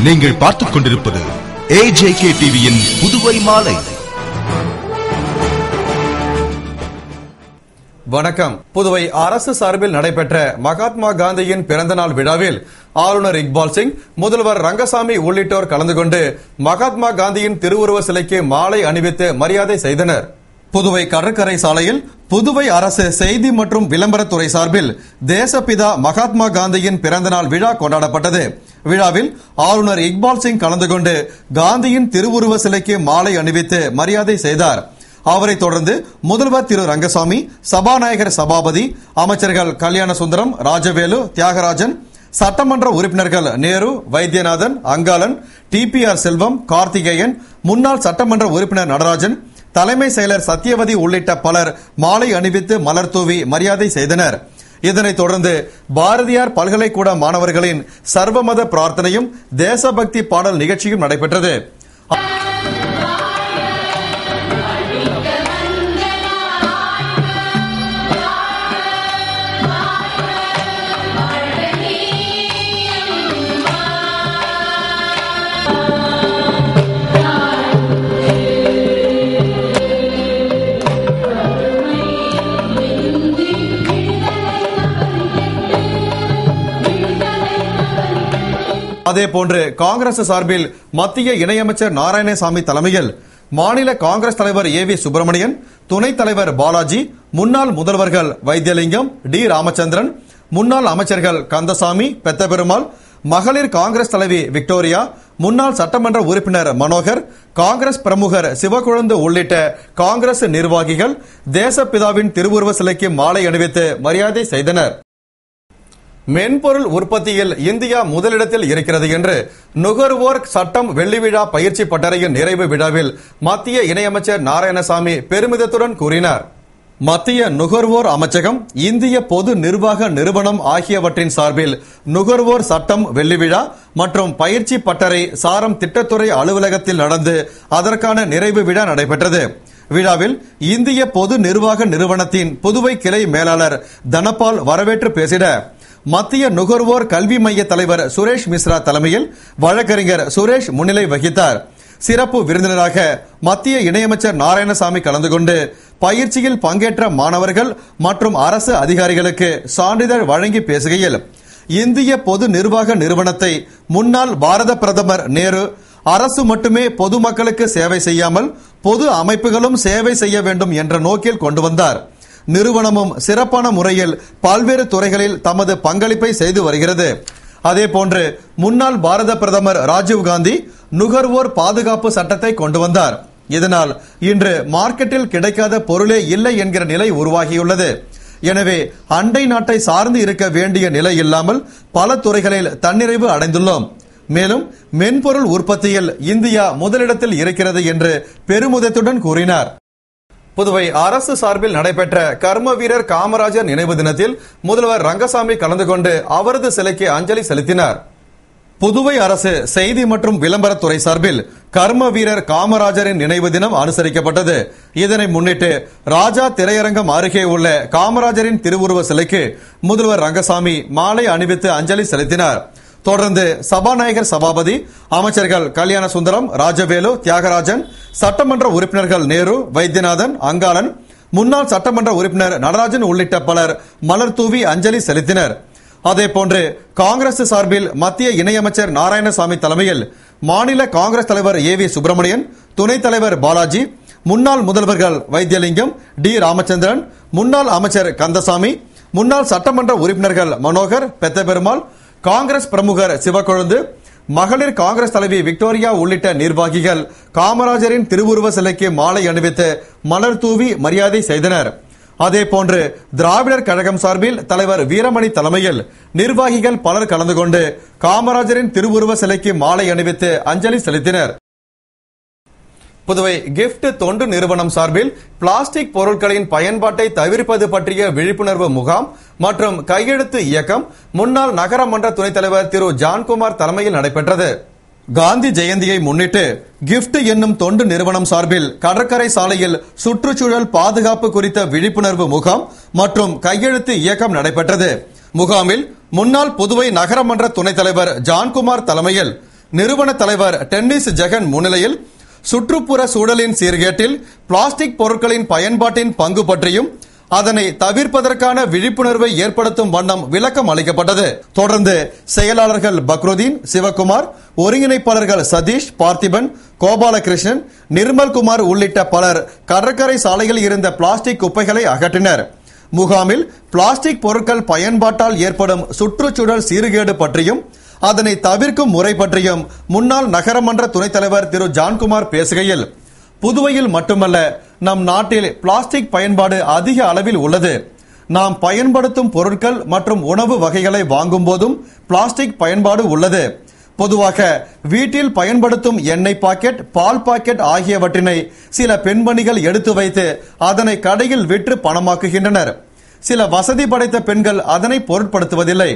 நீங்கள் பார்த்துக் கொண்டிருப்பது AJK டிவியின் புதுவை மாலை. வணக்கம். புதுவை அரசு சார்பில் நடைபெற்ற மகாத்மா காந்தியின் பிறந்தநாள் விழாவில் ஆளுநர் இக்பால் சிங், முதல்வர் ரங்கசாமி உள்ளிட்டோர் கலந்து கொண்டு மகாத்மா காந்தியின் திருவுருவ சிலைக்கு மாலை அணிவித்து மரியாதை செய்தனர். புதுவை கடற்கரை சாலையில் புதுவை அரசு செய்தி மற்றும் விளம்பரத்துறை சார்பில் தேசப்பிதா மகாத்மா காந்தியின் பிறந்தநாள் விழா கொண்டாடப்பட்டது. விழாவில் ஆளுநர் இக்பால் சிங் கலந்து கொண்டு காந்தியின் திருவுருவ சிலைக்கு மாலை அணிவித்து மரியாதை செய்தார். அவரை தொடர்ந்து முதல்வர் திரு ரங்கசாமி, சபாநாயகர் சபாபதி, அமைச்சர்கள் கல்யாண சுந்தரம், ராஜவேலு, தியாகராஜன், சட்டமன்ற உறுப்பினர்கள் நேரு, வைத்தியநாதன், அங்காளன், TPR செல்வம், கார்த்திகேயன், முன்னாள் சட்டமன்ற உறுப்பினர் நடராஜன், தலைமை செயலர் சத்தியவதி உள்ளிட்ட பலர் மாலை அணிவித்து மலர் தூவி மரியாதை செய்தனர். இதனைத் தொடர்ந்து பாரதியார் பல்கலைக்கூட மாணவர்களின் சர்வமத பிரார்த்தனையும் தேசபக்தி பாடல் நிகழ்ச்சியும் நடைபெற்றது. அதேபோன்று காங்கிரஸ் சார்பில் மத்திய இணையமைச்சர் நாராயணசாமி தலைமையில் மாநில காங்கிரஸ் தலைவர் AV சுப்பிரமணியன், துணைத் தலைவர் பாலாஜி, முன்னாள் முதல்வர்கள் வைத்தியலிங்கம், D ராமச்சந்திரன், முன்னாள் அமைச்சர்கள் கந்தசாமி, பெத்தபெருமாள், மகளிர் காங்கிரஸ் தலைவி விக்டோரியா, முன்னாள் சட்டமன்ற உறுப்பினர் மனோகர், காங்கிரஸ் பிரமுகர் சிவக்கொழுந்து உள்ளிட்ட காங்கிரஸ் நிர்வாகிகள் தேசப்பிதாவின் திருவுருவ சிலைக்கு மாலை அணிவித்து மரியாதை செய்தனர். மென்பொருள் உற்பத்தியில் இந்தியா முதலிடத்தில் இருக்கிறது என்று நுகர்வோர் சட்டம் வெள்ளி விழா பயிற்சி பட்டறையின் நிறைவு விழாவில் மத்திய இணையமைச்சர் நாராயணசாமி பெருமிதத்துடன் கூறினார். மத்திய நுகர்வோர் அமைச்சகம், இந்திய பொது நிர்வாக நிறுவனம் ஆகியவற்றின் சார்பில் நுகர்வோர் சட்டம் வெள்ளி விழா மற்றும் பயிற்சி பட்டறை சாரம் திட்டத்துறை அலுவலகத்தில் நடந்து அதற்கான நிறைவு விழா நடைபெற்றது. விழாவில் இந்திய பொது நிர்வாக நிறுவனத்தின் புதுவை கிளை மேலாளர் தனபால் வரவேற்று பேசிட, மத்திய நுகர்வோர் கல்வி மைய தலைவர் சுரேஷ் மிஸ்ரா தலைமையில் வழக்கறிஞர் சுரேஷ் முன்னிலை வகித்தார். சிறப்பு விருந்தினராக மத்திய இணையமைச்சர் நாராயணசாமி கலந்து கொண்டு பயிற்சியில் பங்கேற்ற மாணவர்கள் மற்றும் அரசு அதிகாரிகளுக்கு சான்றிதழ் வழங்கி பேசுகையில், இந்திய பொது நிர்வாக நிறுவனத்தை முன்னாள் பாரத பிரதமர் நேரு, அரசு மட்டுமே பொதுமக்களுக்கு சேவை செய்யாமல் பொது அமைப்புகளும் சேவை செய்ய வேண்டும் என்ற நோக்கில் கொண்டு வந்தார். நிறுவனமும் சிறப்பான முறையில் பல்வேறு துறைகளில் தமது பங்களிப்பை செய்து வருகிறது. அதேபோன்று முன்னாள் பாரத பிரதமர் ராஜீவ்காந்தி நுகர்வோர் பாதுகாப்பு சட்டத்தை கொண்டு வந்தார். இதனால் இன்று மார்க்கெட்டில் கிடைக்காத பொருளே இல்லை என்கிற நிலை உருவாகியுள்ளது. எனவே அண்டை நாட்டை சார்ந்து இருக்க வேண்டிய நிலை இல்லாமல் பல துறைகளில் தன்னிறைவு அடைந்துள்ளோம். மேலும் மென்பொருள் உற்பத்தியில் இந்தியா முதலிடத்தில் இருக்கிறது என்று பெருமிதத்துடன் கூறினார். புதுவை அரசு சார்பில் நடைபெற்ற கர்ம வீரர் காமராஜர் நினைவு தினத்தில் முதல்வர் ரங்கசாமி கலந்து கொண்டு அவரது சிலைக்கு அஞ்சலி செலுத்தினார். புதுவை அரசு செய்தி மற்றும் விளம்பரத்துறை சார்பில் கர்ம வீரர் காமராஜரின் நினைவு தினம் அனுசரிக்கப்பட்டது. இதனை முன்னிட்டு ராஜா திரையரங்கம் அருகே உள்ள காமராஜரின் திருவுருவ சிலைக்கு முதல்வர் ரங்கசாமி மாலை அணிவித்து அஞ்சலி செலுத்தினார். தொடர்ந்து சபாநாயகர் சபாபதி, அமைச்சர்கள் கல்யாண சுந்தரம், ராஜவேலு, தியாகராஜன், சட்டமன்ற உறுப்பினர்கள் நேரு, வைத்தியநாதன், அங்காளன், முன்னாள் சட்டமன்ற உறுப்பினர் நடராஜன் உள்ளிட்ட பலர் மலர் தூவி அஞ்சலி செலுத்தினர். அதேபோன்று காங்கிரஸ் சார்பில் மத்திய இணையமைச்சர் நாராயணசாமி தலைமையில் மாநில காங்கிரஸ் தலைவர் AV சுப்பிரமணியன், துணைத் தலைவர் பாலாஜி, முன்னாள் முதல்வர்கள் வைத்தியலிங்கம், D ராமச்சந்திரன், முன்னாள் அமைச்சர் கந்தசாமி, முன்னாள் சட்டமன்ற உறுப்பினர்கள் மனோகர், பெத்தபெருமாள், காங்கிரஸ் பிரமுகர் சிவக்கொழுந்து, மகளிர் காங்கிரஸ் தலைவி விக்டோரியா உள்ளிட்ட நிர்வாகிகள் காமராஜரின் திருவுருவ சிலைக்கு மாலை அணிவித்து மலர் தூவி மரியாதை செய்தனர். அதேபோன்று திராவிடர் கழகம் சார்பில் தலைவர் வீரமணி தலைமையில் நிர்வாகிகள் பலர் கலந்து கொண்டு காமராஜரின் திருவுருவ சிலைக்கு மாலை அணிவித்து அஞ்சலி செலுத்தினர். புதுவை கிஃப்ட் தொண்டு நிறுவனம் சார்பில் பிளாஸ்டிக் பொருட்களின் பயன்பாட்டை தவிர்ப்பது பற்றிய விழிப்புணர்வு முகாம் மற்றும் கையெழுத்து இயக்கம் முன்னாள் நகரமன்ற துணைத் தலைவர் திரு ஜான்குமார் தலைமையில் நடைபெற்றது. காந்தி ஜெயந்தியை முன்னிட்டு கிஃப்ட் என்னும் தொண்டு நிறுவனம் சார்பில் கடற்கரை சாலையில் சுற்றுச்சூழல் பாதுகாப்பு குறித்த விழிப்புணர்வு முகாம் மற்றும் கையெழுத்து இயக்கம் நடைபெற்றது. முகாமில் முன்னாள் புதுவை நகரமன்ற துணைத் தலைவர் ஜான்குமார் தலைமையில் நிறுவன தலைவர் டென்னிஸ் ஜெகன் முன்னிலையில் சுற்றுப்புற சூழலின் சீர்கேட்டில் பிளாஸ்டிக் பொருட்களின் பயன்பாட்டின் பங்கு பற்றியும் அதனை தவிர்ப்பதற்கான விழிப்புணர்வை ஏற்படுத்தும் வண்ணம் விளக்கம் அளிக்கப்பட்டது. தொடர்ந்து செயலாளர்கள் பக்ருதீன், சிவகுமார், ஒருங்கிணைப்பாளர்கள் சதீஷ், பார்த்திபன், கோபாலகிருஷ்ணன், நிர்மல்குமார் உள்ளிட்ட பலர் கடற்கரை சாலையில் இருந்த பிளாஸ்டிக் குப்பைகளை அகற்றினர். முகாமில் பிளாஸ்டிக் பொருட்கள் பயன்பாட்டால் ஏற்படும் சுற்றுச்சூழல் சீர்கேடு பற்றியும் அதனை தவிர்க்கும் முறை பற்றியும் முன்னாள் நகரமன்ற துணைத் தலைவர் திரு ஜான்குமார் பேசுகையில், புதுவையில் மட்டுமல்ல, நம் நாட்டில் பிளாஸ்டிக் பயன்பாடு அதிக அளவில் உள்ளது. நாம் பயன்படுத்தும் பொருட்கள் மற்றும் உணவு வகைகளை வாங்கும் போதும் பிளாஸ்டிக் பயன்பாடு உள்ளது. பொதுவாக வீட்டில் பயன்படுத்தும் எண்ணெய் பாக்கெட், பால் பாக்கெட் ஆகியவற்றினை சில பெண்மணிகள் எடுத்து வைத்து அதனை கடையில் விற்று பணமாக்குகின்றனர். சில வசதி படைத்த பெண்கள் அதனை பொருட்படுத்துவதில்லை.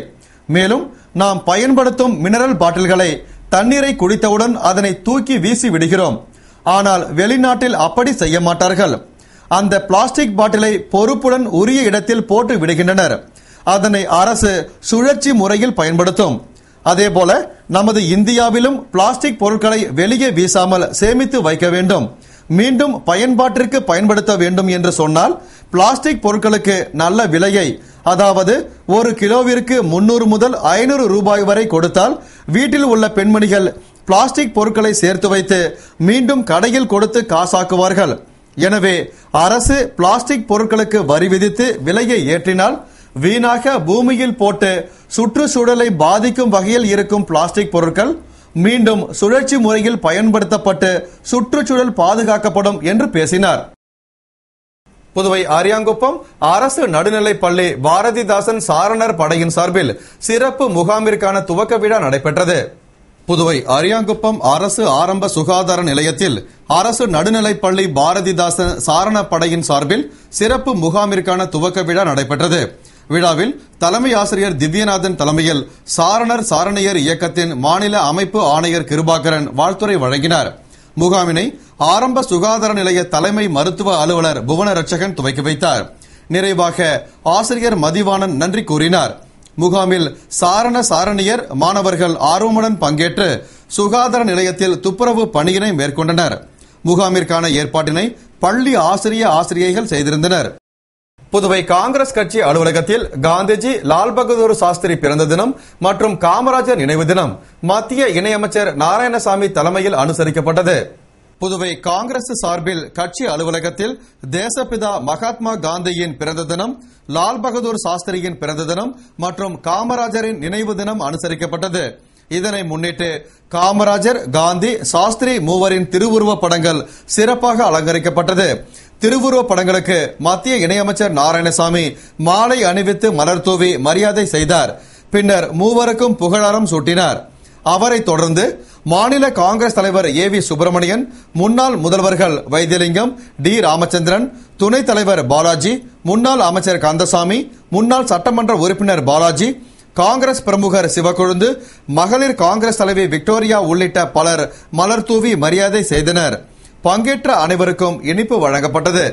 மேலும் நாம் பயன்படுத்தும் மினரல் பாட்டில்களை தண்ணீரை குடித்தவுடன் அதனை தூக்கி வீசி விடுகிறோம். ஆனால் வெளிநாட்டில் அப்படி செய்ய மாட்டார்கள். அந்த பிளாஸ்டிக் பாட்டிலை பொறுப்புடன் உரிய இடத்தில் போட்டு விடுகின்றனர். அதனை அரசு சுழற்சி முறையில் பயன்படுத்தும். அதேபோல நமது இந்தியாவிலும் பிளாஸ்டிக் பொருட்களை வெளியே வீசாமல் சேமித்து வைக்க வேண்டும், மீண்டும் பயன்பாட்டிற்கு பயன்படுத்த வேண்டும் என்று சொன்னால் பிளாஸ்டிக் பொருட்களுக்கு நல்ல விலையை, அதாவது ஒரு கிலோவிற்கு 300 முதல் 500 ரூபாய் வரை கொடுத்தால் வீட்டில் உள்ள பெண்மணிகள் பிளாஸ்டிக் பொருட்களை சேர்த்து வைத்து மீண்டும் கடையில் கொடுத்து காசாக்குவார்கள். எனவே அரசு பிளாஸ்டிக் பொருட்களுக்கு வரி விதித்து விலையை ஏற்றினால் வீணாக பூமியில் போட்டு சுற்றுச்சூழலை பாதிக்கும் வகையில் இருக்கும் பிளாஸ்டிக் பொருட்கள் மீண்டும் சுழற்சி முறையில் பயன்படுத்தப்பட்டு சுற்றுச்சூழல் பாதுகாக்கப்படும் என்று பேசினார். புதுவை அரியாங்குப்பம் அரசு நடுநிலைப் பள்ளி பாரதிதாசன் சாரணர் படையின் சார்பில் சிறப்பு முகாமிற்கான துவக்க விழா நடைபெற்றது. புதுவை அரியாங்குப்பம் அரசு ஆரம்ப சுகாதார நிலையத்தில் அரசு நடுநிலைப் பள்ளி பாரதிதாசன் சாரண படையின் சார்பில் சிறப்பு முகாமிற்கான துவக்க விழா நடைபெற்றது. விழாவில் தலைமை ஆசிரியர் திவ்யநாதன் தலைமையில் சாரணர் சாரணியர் இயக்கத்தின் மாநில அமைப்பு ஆணையர் கிருபாகரன் வாழ்த்துரை வழங்கினார். முகாமினை ஆரம்ப சுகாதார நிலைய தலைமை மருத்துவ அலுவலர் புவனரட்சகன் துவக்கி வைத்தார். நிறைவாக ஆசிரியர் மதிவாணன் நன்றி கூறினார். முகாமில் சாரண சாரணியர் மாணவர்கள் ஆர்வமுடன் பங்கேற்று சுகாதார நிலையத்தில் துப்புரவு பணியினை மேற்கொண்டனர். முகாமிற்கான ஏற்பாட்டினை பள்ளி ஆசிரியைகள் செய்திருந்தனர். புதுவை காங்கிரஸ் கட்சி அலுவலகத்தில் காந்திஜி, லால் பகதூர் சாஸ்திரி பிறந்த தினம் மற்றும் காமராஜர் நினைவு தினம் மத்திய இணையமைச்சர் நாராயணசாமி தலைமையில் அனுசரிக்கப்பட்டது. புதுவை காங்கிரஸ் சார்பில் கட்சி அலுவலகத்தில் தேசப்பிதா மகாத்மா காந்தியின் பிறந்த தினம், லால் பகதூர் சாஸ்திரியின் பிறந்த தினம் மற்றும் காமராஜரின் நினைவு தினம் அனுசரிக்கப்பட்டது. இதனை முன்னிட்டு காமராஜர், காந்தி, சாஸ்திரி மூவரின் திருவுருவ படங்கள் சிறப்பாக அலங்கரிக்கப்பட்டது. திருவுருவ படங்களுக்கு மத்திய இணையமைச்சர் நாராயணசாமி மாலை அணிவித்து மலர் தூவி மரியாதை செய்தார். பின்னர் மூவருக்கும் புகழாரம் சூட்டினார். அவரை தொடர்ந்து மாநில காங்கிரஸ் தலைவர் ஏவி சுப்பிரமணியன், முன்னாள் முதல்வர்கள் வைத்தியலிங்கம், டி ராமச்சந்திரன், துணைத் தலைவர் பாலாஜி, முன்னாள் அமைச்சர் கந்தசாமி, முன்னாள் சட்டமன்ற உறுப்பினர் பாலாஜி, காங்கிரஸ் பிரமுகர் சிவக்கொழுந்து, மகளிர் காங்கிரஸ் தலைவி விக்டோரியா உள்ளிட்ட பலர் மலர் தூவி மரியாதை செய்தனர். பங்கேற்ற அனைவருக்கும் இனிப்பு வழங்கப்பட்டது.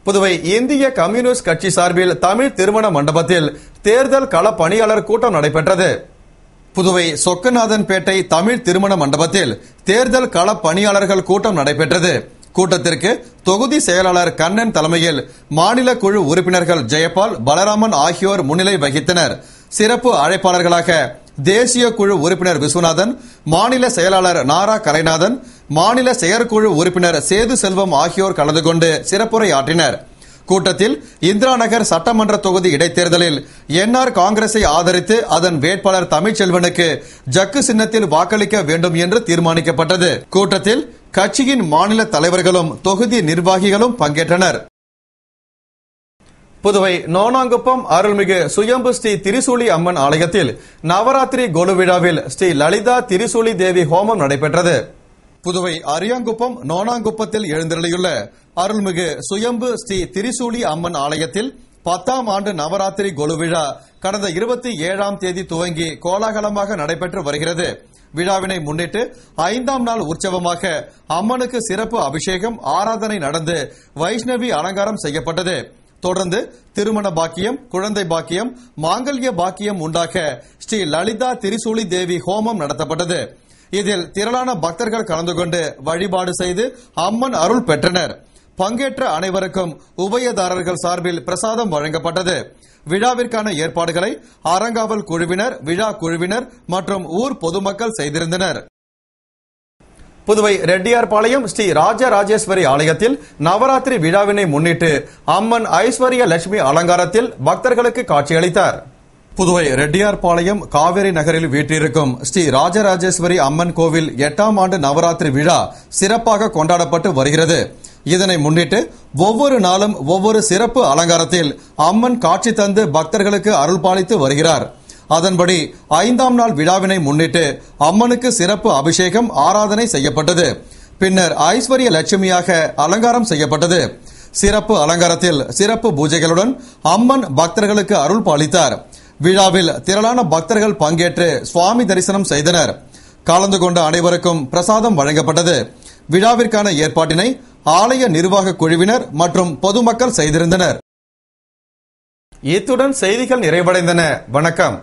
புதுவை இந்திய கம்யூனிஸ்ட் கட்சி சார்பில் தமிழ் திருமண மண்டபத்தில் தேர்தல் கள பணியாளர் கூட்டம் நடைபெற்றது. புதுவை சொக்கநாதன்பேட்டை தமிழ் திருமண மண்டபத்தில் தேர்தல் கள பணியாளர்கள் கூட்டம் நடைபெற்றது. கூட்டத்திற்கு தொகுதி செயலாளர் கண்ணன் தலைமையில் மாநில குழு உறுப்பினர்கள் ஜெயபால், பலராமன் ஆகியோர் முன்னிலை வகித்தனர். சிறப்பு அழைப்பாளர்களாக தேசிய குழு உறுப்பினர் விஸ்வநாதன், மாநில செயலாளர் நாரா கலைநாதன், மாநில செயற்குழு உறுப்பினர் சேது செல்வம் ஆகியோர் கலந்து கொண்டு சிறப்புரை ஆற்றினர். கூட்டத்தில் இந்திரா நகர் சட்டமன்ற தொகுதி இடைத்தேர்தலில் என்ஆர் காங்கிரஸை ஆதரித்து அதன் வேட்பாளர் தமிழ்ச்செல்வனுக்கு ஜக்கு சின்னத்தில் வாக்களிக்க வேண்டும் என்று தீர்மானிக்கப்பட்டது. கூட்டத்தில் கட்சியின் மாநில தலைவர்களும் தொகுதி நிர்வாகிகளும் பங்கேற்றனர். புதுவை நோனாங்குப்பம் அருள்மிகு சுயம்பு ஸ்ரீ திரிசூலி அம்மன் ஆலயத்தில் நவராத்திரி கோலு விழாவில் ஸ்ரீ லலிதா திரிசூலி தேவி ஹோமம் நடைபெற்றது. புதுவை அரியாங்குப்பம் நோனாங்குப்பத்தில் எழுந்தருளியுள்ள அருள்மிகு சுயம்பு ஸ்ரீ திரிசூலி அம்மன் ஆலயத்தில் 10ஆம் ஆண்டு நவராத்திரி கோலு விழா கடந்த 27ஆம் தேதி துவங்கி கோலாகலமாக நடைபெற்று வருகிறது. விழாவினை முன்னிட்டு 5ஆம் நாள் உற்சவமாக அம்மனுக்கு சிறப்பு அபிஷேகம், ஆராதனை நடந்து வைஷ்ணவி அலங்காரம் செய்யப்பட்டது. தொடர்ந்து திருமண பாக்கியம், குழந்தை பாக்கியம், மாங்கல்ய பாக்கியம் உண்டாக ஸ்ரீ லலிதா திரிசூலி தேவி ஹோமம் நடத்தப்பட்டது. இதில் திரளான பக்தர்கள் கலந்து கொண்டு வழிபாடு செய்து அம்மன் அருள் பெற்றனர். பங்கேற்ற அனைவருக்கும் உபயதாரர்கள் சார்பில் பிரசாதம் வழங்கப்பட்டது. விழாவிற்கான ஏற்பாடுகளை அறங்காவல் குழுவினர், விழா குழுவினர் மற்றும் ஊர் பொதுமக்கள் செய்திருந்தனர். புதுவை ரெட்டியார்பாளையம் ஸ்ரீ ராஜராஜேஸ்வரி ஆலயத்தில் நவராத்திரி விழாவினை முன்னிட்டு அம்மன் ஐஸ்வர்ய லட்சுமி அலங்காரத்தில் பக்தர்களுக்கு காட்சியளித்தார். புதுவை ரெட்டியார்பாளையம் காவேரி நகரில் வீற்றிருக்கும் ஸ்ரீ ராஜராஜேஸ்வரி அம்மன் கோவில் 8ஆம் ஆண்டு நவராத்திரி விழா சிறப்பாக கொண்டாடப்பட்டு வருகிறது. இதனை முன்னிட்டு ஒவ்வொரு நாளும் ஒவ்வொரு சிறப்பு அலங்காரத்தில் அம்மன் காட்சி தந்து பக்தர்களுக்கு அருள்பாலித்து வருகிறார். அதன்படி 5ஆம் நாள் விழாவினை முன்னிட்டு அம்மனுக்கு சிறப்பு அபிஷேகம், ஆராதனை செய்யப்பட்டது. பின்னர் ஐஸ்வர்ய லட்சுமியாக அலங்காரம் செய்யப்பட்டது. சிறப்பு அலங்காரத்தில் சிறப்பு பூஜைகளுடன் அம்மன் பக்தர்களுக்கு அருள் பாலித்தார். விழாவில் திரளான பக்தர்கள் பங்கேற்று சுவாமி தரிசனம் செய்தனர். கலந்து கொண்ட அனைவருக்கும் பிரசாதம் வழங்கப்பட்டது. விழாவிற்கான ஏற்பாட்டினை ஆலய நிர்வாக குழுவினர் மற்றும் பொதுமக்கள் செய்திருந்தனர். இத்துடன் செய்திகள் நிறைவடைந்தன. வணக்கம்.